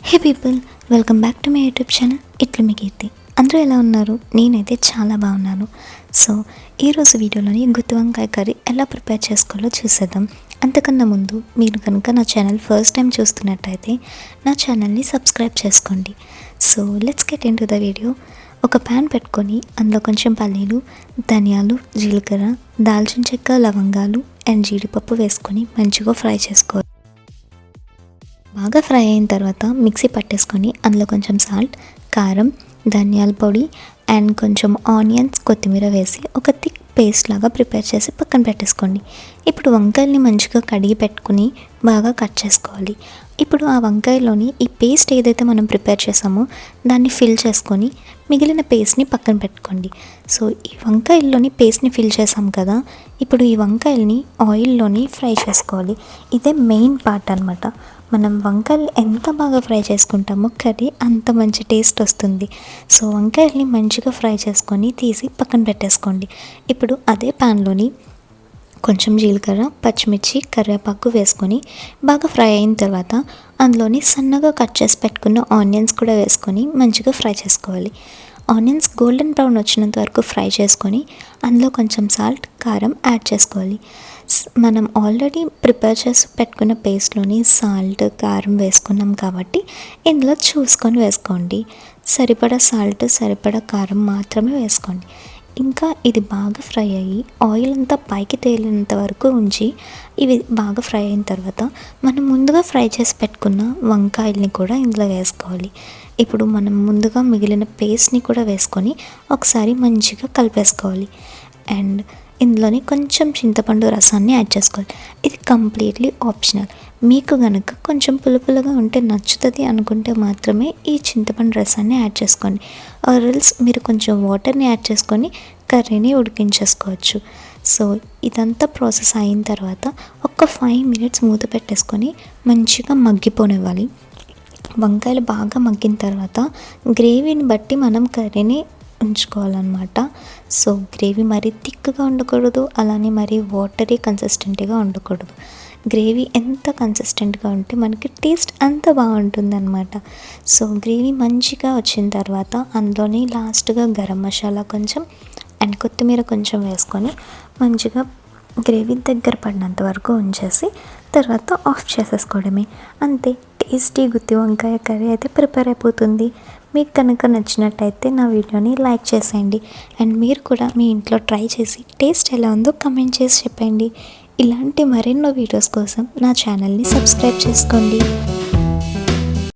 Hey people, welcome back to my YouTube channel ఇట్లు మీ కీర్తి. అందరూ ఎలా ఉన్నారు? నేనైతే చాలా బాగున్నాను. సో ఈరోజు వీడియోలోని గుత్తి వంకాయ కర్రీ ఎలా ప్రిపేర్ చేసుకోవాలో చూసేద్దాం. అంతకన్నా ముందు మీరు కనుక నా ఛానల్ ఫస్ట్ టైం చూస్తున్నట్టయితే నా ఛానల్ని సబ్స్క్రైబ్ చేసుకోండి. So let's get in to the video. ఒక ప్యాన్ పెట్టుకొని అందులో కొంచెం పల్లీలు, ధనియాలు, జీలకర్ర, దాల్చిన చెక్క, లవంగాలు అండ్ జీడిపప్పు వేసుకొని మంచిగా ఫ్రై చేసుకోవాలి. బాగా ఫ్రై అయిన తర్వాత మిక్సీ పట్టేసుకొని అందులో కొంచెం సాల్ట్, కారం, ధనియాల పొడి అండ్ కొంచెం ఆనియన్స్, కొత్తిమీర వేసి ఒక థిక్ పేస్ట్ లాగా ప్రిపేర్ చేసి పక్కన పెట్టేసుకోండి. ఇప్పుడు వంకాయల్ని మంచిగా కడిగి పెట్టుకుని బాగా కట్ చేసుకోవాలి. ఇప్పుడు ఆ వంకాయలోని ఈ పేస్ట్ ఏదైతే మనం ప్రిపేర్ చేసామో దాన్ని ఫిల్ చేసుకొని మిగిలిన పేస్ట్ని పక్కన పెట్టుకోండి. సో ఈ వంకాయల్లోని పేస్ట్ని ఫిల్ చేసాం కదా, ఇప్పుడు ఈ వంకాయల్ని ఆయిల్లోని ఫ్రై చేసుకోవాలి. ఇదే మెయిన్ పార్ట్ అనమాట. మనం వంకాయలు ఎంత బాగా ఫ్రై చేసుకుంటామో కర్రీ అంత మంచి టేస్ట్ వస్తుంది. సో వంకాయల్ని మంచిగా ఫ్రై చేసుకొని తీసి పక్కన పెట్టేసుకోండి. ఇప్పుడు అదే ప్యాన్లోని కొంచెం జీలకర్ర, పచ్చిమిర్చి, కరివేపాకు వేసుకొని బాగా ఫ్రై అయిన తర్వాత అందులోని సన్నగా కట్ చేసి పెట్టుకున్న ఆనియన్స్ కూడా వేసుకొని మంచిగా ఫ్రై చేసుకోవాలి. ఆనియన్స్ గోల్డెన్ బ్రౌన్ వచ్చినంత వరకు ఫ్రై చేసుకొని అందులో కొంచెం సాల్ట్, కారం యాడ్ చేసుకోవాలి. మనం ఆల్రెడీ ప్రిపేర్ చేసి పెట్టుకున్న పేస్ట్లోని సాల్ట్, కారం వేసుకున్నాం కాబట్టి ఇందులో చూసుకొని వేసుకోండి. సరిపడా సాల్ట్, సరిపడా కారం మాత్రమే వేసుకోండి. ఇంకా ఇది బాగా ఫ్రై అయ్యి ఆయిల్ అంతా పైకి తేలినంత వరకు ఉంచి ఇవి బాగా ఫ్రై అయిన తర్వాత మనం ముందుగా ఫ్రై చేసి పెట్టుకున్న వంకాయల్ని కూడా ఇందులో వేసుకోవాలి. ఇప్పుడు మనం ముందుగా మిగిలిన పేస్ట్ని కూడా వేసుకొని ఒకసారి మంచిగా కలిపేసుకోవాలి. అండ్ ఇందులోని కొంచెం చింతపండు రసాన్ని యాడ్ చేసుకోవాలి. ఇది కంప్లీట్లీ ఆప్షనల్. మీకు కనుక కొంచెం పులుపులుగా ఉంటే నచ్చుతుంది అనుకుంటే మాత్రమే ఈ చింతపండు రసాన్ని యాడ్ చేసుకోండి. ఆర్ఎల్స్ మీరు కొంచెం వాటర్ని యాడ్ చేసుకొని కర్రీని ఉడికించేసుకోవచ్చు. సో ఇదంతా ప్రాసెస్ అయిన తర్వాత ఒక 5 మినిట్స్ మూత పెట్టేసుకొని మంచిగా మగ్గిపోనివ్వాలి. వంకాయలు బాగా మగ్గిన తర్వాత గ్రేవీని బట్టి మనం కర్రీని ఉంచుకోవాలన్నమాట. సో గ్రేవీ మరీ థిక్గా ఉండకూడదు, అలానే మరీ వాటరీ కన్సిస్టెంట్గా ఉండకూడదు. గ్రేవీ ఎంత కన్సిస్టెంట్గా ఉంటే మనకి టేస్ట్ అంత బాగుంటుంది అనమాట. సో గ్రేవీ మంచిగా వచ్చిన తర్వాత అందులోని లాస్ట్గా గరం మసాలా కొంచెం అండ్ కొత్తిమీర కొంచెం వేసుకొని మంచిగా గ్రేవీ దగ్గర పడినంత వరకు ఉంచేసి తర్వాత ఆఫ్ చేసేసుకోవడమే. అంతే, టేస్టీ గుత్తి వంకాయ కర్రీ అయితే ప్రిపేర్ అయిపోతుంది. మీకు కనుక నచ్చినట్టయితే నా వీడియోని లైక్ చేసేయండి అండ్ మీరు కూడా మీ ఇంట్లో ట్రై చేసి టేస్ట్ ఎలా ఉందో కమెంట్ చేసి చెప్పండి. ఇలాంటి మరెన్నో వీడియోస్ కోసం నా ఛానల్ని సబ్స్క్రైబ్ చేసుకోండి.